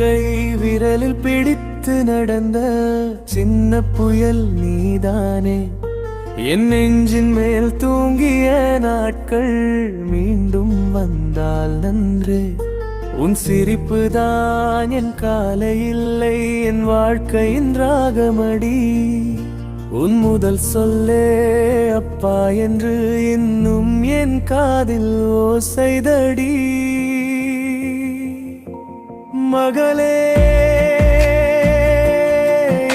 வாழ்க்கை விரலில் பிடித்து நடந்த சின்ன புயல் நீதானே. என் நெஞ்சின் மேல் தூங்கிய நாட்கள் மீண்டும் வந்தால் நன்று. உன் சிரிப்பு தான் என் காலை இல்லை, என் வாழ்க்கையின் ராகமடி. உன் முதல் சொல்லே அப்பா என்று இன்னும் என் காதில் ஓசைதடி. மகளே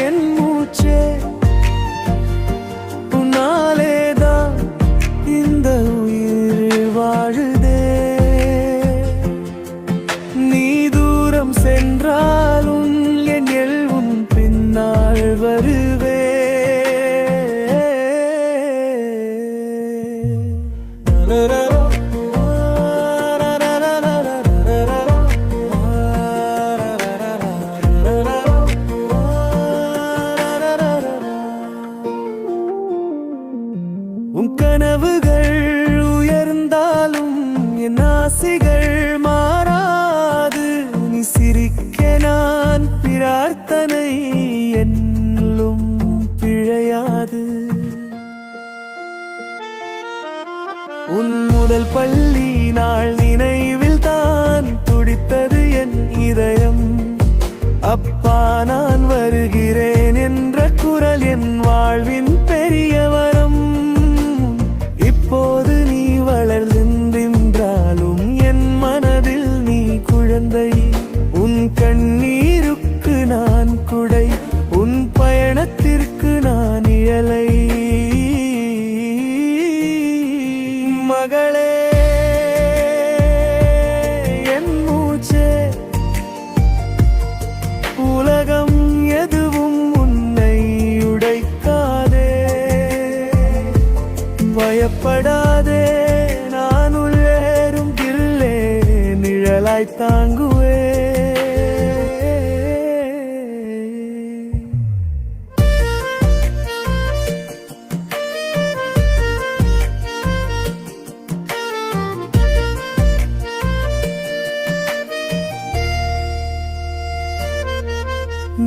என் மூச்சே, உன்னாலேதான் இந்த உயிர் வாழுதே. நீ தூரம் சென்றாலும் என் உன் பின்னால் வருவே. உன் கனவுகள் உயர்ந்தாலும் என் ஆசைகள் மாறாது. நீ சிரிக்க நான் பிரார்த்தனை என்னும் பிழையாது. உன் முதல் பள்ளி நாள் நினைவில் தான் துடித்தது என் இதயம். அப்பா நான் வருகிறேன் என்ற குரல் என் வாழ்வின் பெரிய வரம். இப்போது நீ வளர்ந்தின்றாலும் என் மனதில் நீ குழந்தை. உன் கண்ணீருக்கு நான் குடை, உன் பயணத்திற்கு நான் இயலை. மகளே என் மூச்சே, உலகம் எதுவும் உன்னை உடைக்காதே. பயப்படாதே, நான் உள்ளேறும் கில்லே நிழலாய் தாங்குவே.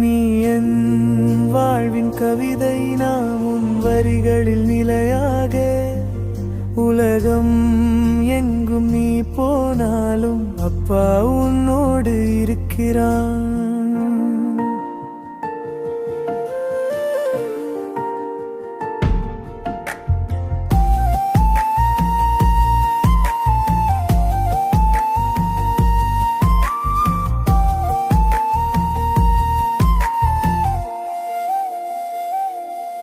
நீ என் வாழ்வின் கவிதை, நாம் உன் வரிகளில் நிலையாக. உலகம் எங்கும் நீ போனாலும் அப்பா உன்னோடு இருக்கிறான்.